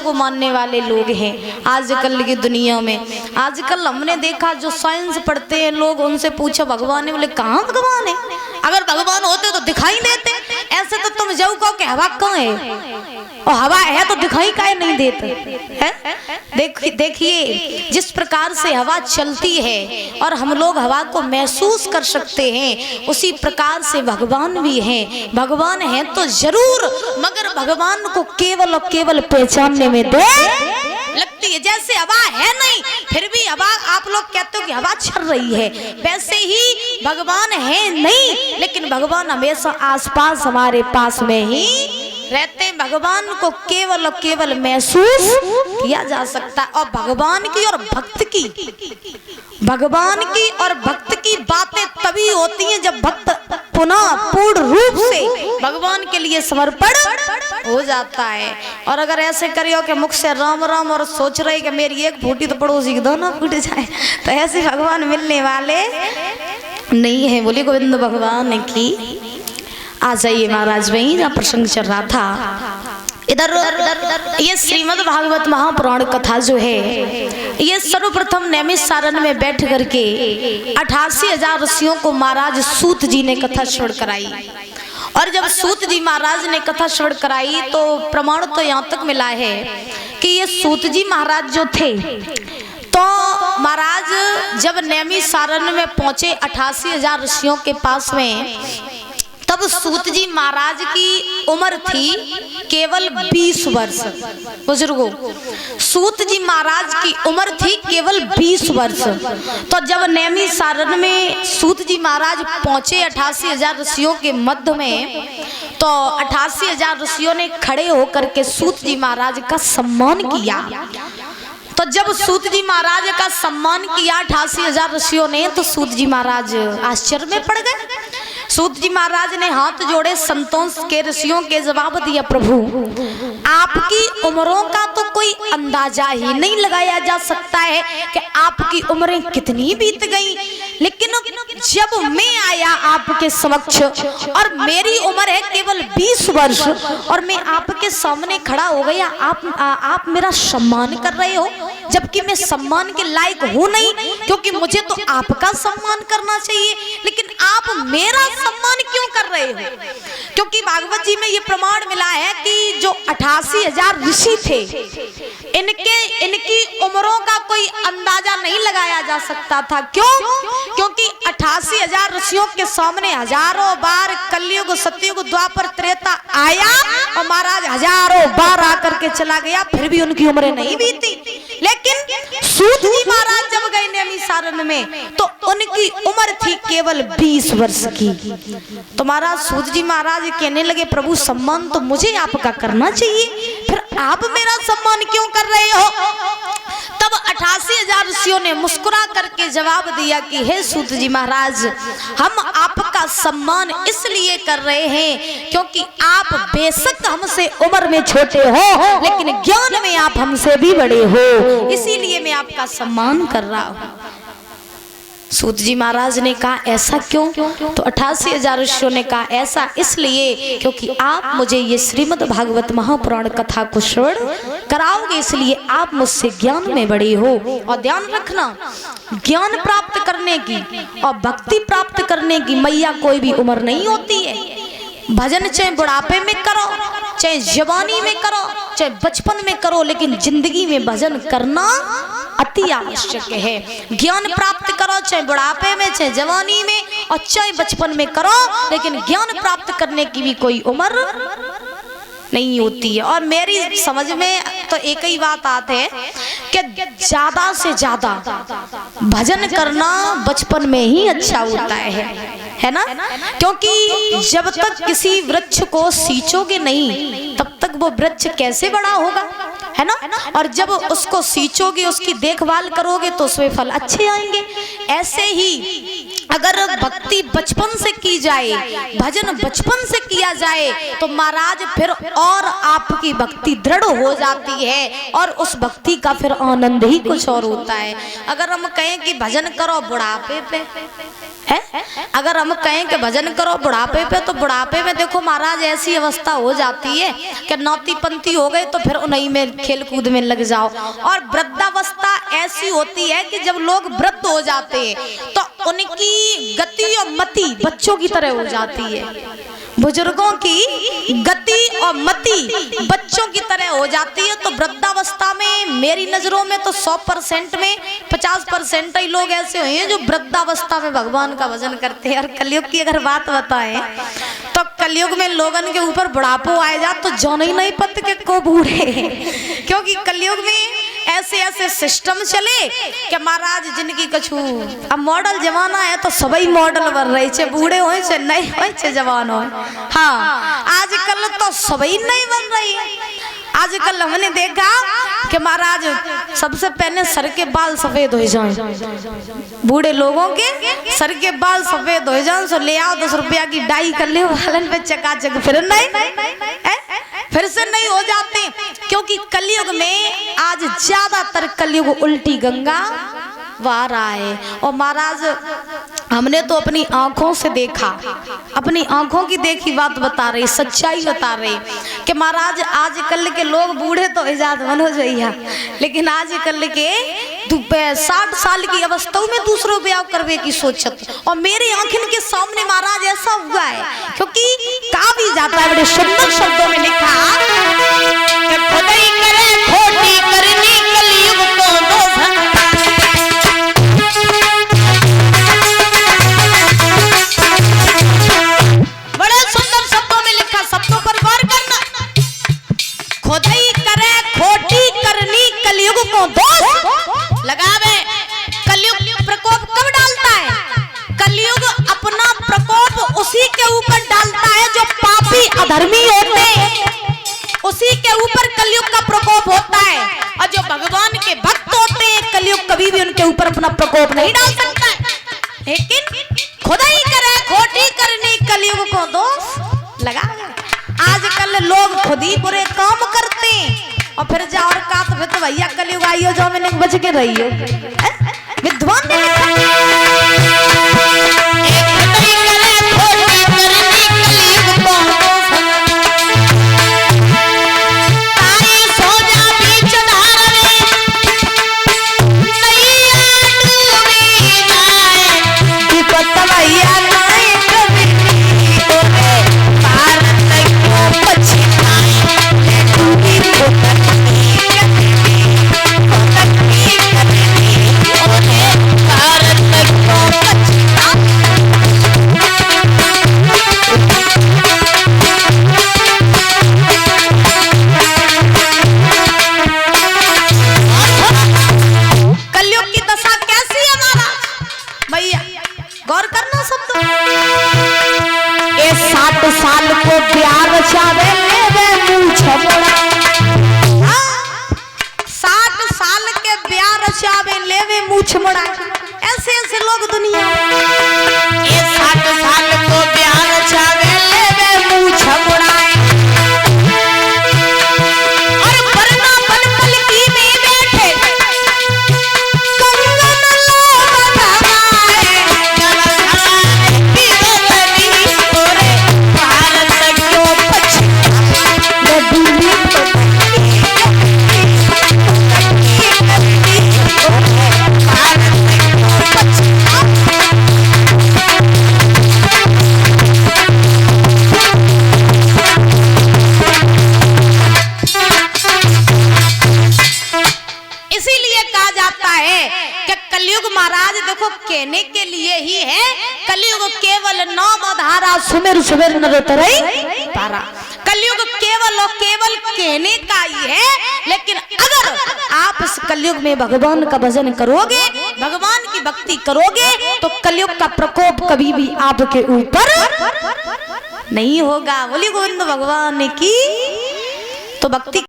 को मानने वाले लोग हैं आजकल की दुनिया में। आजकल हमने देखा जो साइंस पढ़ते हैं लोग, उनसे पूछो भगवान है, बोले कहाँ भगवान है? अगर भगवान होते तो दिखाई देते। ऐसे तो तुम जाओ कहो कि हवा कहाँ है, और हवा है तो दिखाई काहे नहीं देते है? देखिए जिस प्रकार से हवा चलती है और हम लोग हवा को महसूस कर सकते हैं, उसी प्रकार से भगवान भी हैं। भगवान हैं तो जरूर, मगर भगवान को केवल और केवल पहचानने में देर लगती है। जैसे हवा है नहीं, फिर भी हवा, आप लोग कहते हो कि हवा चल रही है, वैसे ही भगवान है नहीं, लेकिन भगवान हमेशा आसपास हमारे पास में ही रहते। भगवान को केवल और केवल महसूस किया जा सकता है। और भगवान की और भक्त की, भगवान की और भक्त की बातें तभी होती हैं जब भक्त पुनः पूर्ण रूप से भगवान के लिए समर्पण हो जाता है। और अगर ऐसे करियो कि मुख से राम राम और सोच रहे कि मेरी एक फूटी तो पड़ोसी की दोनों फूट जाए, तो ऐसे भगवान मिलने वाले नहीं है। बोले गोविंद भगवान की। आ जाइए महाराज भाई, जहाँ प्रसंग चल रहा था इधर ये श्रीमद् भागवत महापुराण कथा जो है, ये सर्वप्रथम नैमिषारण्य में बैठ करके 88,000 ऋषियों को महाराज सूत जी ने कथा श्रवण कराई। और जब सूत जी महाराज ने कथा श्रवण कराई तो प्रमाण तो यहाँ तक मिला है कि ये सूत जी महाराज जो थे, तो महाराज जब नैमिषारण्य में पहुंचे 88,000 ऋषियों के पास में, तब सूत जी महाराज की उम्र थी केवल 20 वर्ष। बुजुर्गों, सूत जी महाराज की उम्र थी केवल 20 वर्ष। तो जब नैमिषारण्य में सूत जी महाराज पहुंचे 88,000 ऋषियों के मध्य में, तो 88,000 ऋषियों ने खड़े होकर के सूत जी महाराज का सम्मान किया। तो जब सूत जी महाराज का सम्मान किया 88,000 ऋषियों ने, तो सूत जी महाराज आश्चर्य में पड़ गए। सूत जी महाराज ने हाथ जोड़े संतों के ऋषियों के जवाब दिया, प्रभु आपकी उम्रों का तो कोई अंदाजा ही नहीं लगाया जा सकता है कि आपकी उम्रें कितनी बीत गई, लेकिन जब मैं आया आपके समक्ष और मेरी उम्र है केवल 20 वर्ष और मैं आपके सामने खड़ा हो गया, आप मेरा सम्मान कर रहे हो, जबकि मैं सम्मान के लायक हूँ नहीं, क्योंकि मुझे तो आपका सम्मान करना चाहिए, लेकिन आप मेरा सम्मान क्यों कर रहे हो? क्योंकि भागवत जी में ये प्रमाण मिला है कि जो 88,000 ऋषि थे, इनकी उम्रों का कोई अंदाजा नहीं लगाया जा सकता था। क्यों? क्योंकि 88,000 ऋषियों के सामने हजारों बार कलयुग, सतयुग, द्वापर, त्रेता आया और महाराज हजारों बार आकर के चला गया, फिर भी उनकी उम्रें नहीं बीती। लेकिन सूत जी महाराज जब गए नैमिषारण्य में, तो उनकी उम्र थी केवल 20 वर्ष की। तो महाराज सूत जी महाराज कहने लगे, प्रभु सम्मान तो मुझे आपका करना चाहिए, फिर आप मेरा सम्मान क्यों कर रहे हो? तब 88,000 ऋषियों ने मुस्कुरा करके जवाब दिया कि हे सूत जी महाराज, हम आपका सम्मान इसलिए कर रहे हैं क्योंकि आप बेशक हमसे उम्र में छोटे हो, लेकिन ज्ञान में आप हमसे भी बड़े हो, इसीलिए मैं आपका सम्मान कर रहा हूँ। सूत जी महाराज ने कहा ऐसा क्यों? तो 88,000 ऋषियों ने कहा ऐसा इसलिए क्योंकि आप मुझे ये श्रीमद् भागवत महापुराण कथा को श्रवण कराओगे, इसलिए आप मुझसे ज्ञान में बड़े हो। और ध्यान रखना, ज्ञान प्राप्त करने की और भक्ति प्राप्त करने की मैया कोई भी उम्र नहीं होती है। भजन चाहे बुढ़ापे में करो, चाहे जवानी में करो, चाहे बचपन में करो, लेकिन जिंदगी में भजन करना अति आवश्यक है। ज्ञान प्राप्त करो चाहे बुढ़ापे में, चाहे जवानी में और चाहे बचपन में करो, लेकिन ज्ञान प्राप्त करने की भी कोई उम्र नहीं होती है। और मेरी समझ में तो एक ही बात आती है कि ज्यादा से ज्यादा भजन करना बचपन में ही अच्छा होता है ना? क्योंकि जब तक किसी वृक्ष को सींचोगे नहीं, तब तक वो वृक्ष कैसे बड़ा होगा, है ना? और जब उसको सींचोगे, उसकी देखभाल करोगे, तो उसमें फल अच्छे आएंगे। ऐसे ही अगर भक्ति बचपन से की जाए, भजन बचपन से किया जाए तो महाराज फिर और आपकी भक्ति दृढ़ हो जाती है और उस भक्ति का फिर आनंद ही कुछ और होता है। अगर हम कहें कि भजन करो बुढ़ापे पे है, अगर हम कहें कि भजन करो बुढ़ापे पे, तो बुढ़ापे में देखो महाराज ऐसी अवस्था हो जाती है कि नौती पंथी हो गई तो फिर उन्हीं में खेल कूद में लग जाओ। और वृद्धावस्था ऐसी होती है कि जब लोग वृद्ध हो जाते हैं तो उनकी गति और मति बच्चों की तरह हो जाती है। बुजुर्गों की गति और मति बच्चों की तरह हो जाती है। तो वृद्धावस्था में मेरी नजरों में तो 100% में 50% ही लोग ऐसे हुए हैं जो वृद्धावस्था में भगवान का भजन करते हैं। और कलयुग की अगर बात बताएं तो कलयुग में लोगन के ऊपर बुढ़ापो आए जा तो जौन ही नहीं पत के को बूढ़े, क्योंकि कलयुग में ऐसे ऐसे सिस्टम चले कि महाराज जिनकी कछु अब मॉडल जमाना है तो सभी मॉडल बन रही छे, बूढ़े होए छे नहीं होए छे जवान होए। हाँ, आजकल तो सभी नहीं बन रही है। आजकल हमने देखा कि महाराज सबसे पहले सर के बाल सफेद हो जाएं, बूढ़े लोगों के सर के बाल सफेद हो जाएं, सो ले आओ 10 रुपया की डाई कर ले बालन पे चकाचक, फिर नहीं फिर से नहीं हो जाते। क्योंकि कलयुग में आज ज्यादातर कलयुग उल्टी गंगा वार रहा है। और महाराज हमने तो अपनी आंखों से देखा, अपनी आंखों की देखी बात बता रही, सच्चाई बता रही कि महाराज आजकल के लोग बूढ़े तो इजाद बनो जइया, लेकिन आजकल के 60 साल की अवस्था में दूसरों ब्याह करवे की सोचत। और मेरे आंखों के सामने महाराज ऐसा हुआ है, क्योंकि कहा भी जाता है बड़े सुंदर शब्दों में लिखा कि खुदाई करे खोटी करनी कलयुग को दोषन। बड़े सुंदर शब्दों में लिखा, शब्दों पर गौर करना। खुदाई करे खोटी करनी कलयुग को दोष लगावे। कलयुग प्रकोप कब डालता है? कलयुग अपना प्रकोप उसी के ऊपर डालता है जो पापी अधर्मी होते हैं, उसी के ऊपर कलयुग का प्रकोप होता है। और जो भगवान के भक्त होते हैं कलयुग कभी भी उनके ऊपर अपना प्रकोप नहीं डाल सकता है। लेकिन खुदाई करे खोटी करनी कलयुग को दोष लगा। आजकल लोग खुद ही बुरे काम करते हैं और फिर जाओ और का तो फिर तो भैया कलयुग आइयो जो मैंने बच के रही हो। विद्वान ने गौर करना शब्द 60 साल को प्यार चावे लेवे मूछ मोड़ा। 60 साल के प्यार चावे लेवे मूछ मोड़ा। ऐसे ऐसे लोग दुनिया में 60 साल को प्यार चावे लेवे मूछ मोड़ा। और वरना बनपल की में बैठे कहने के लिए ही है। कलयुग केवल नाम आधारा सुमेर सुमेर नर तरई पारा। कलयुग केवल और केवल कहने का ही है। लेकिन अगर आप इस कलयुग में भगवान का भजन करोगे, भगवान की भक्ति करोगे तो कलयुग का प्रकोप कभी भी आपके ऊपर नहीं होगा। बोली गोविंद भगवान की। तो भक्ति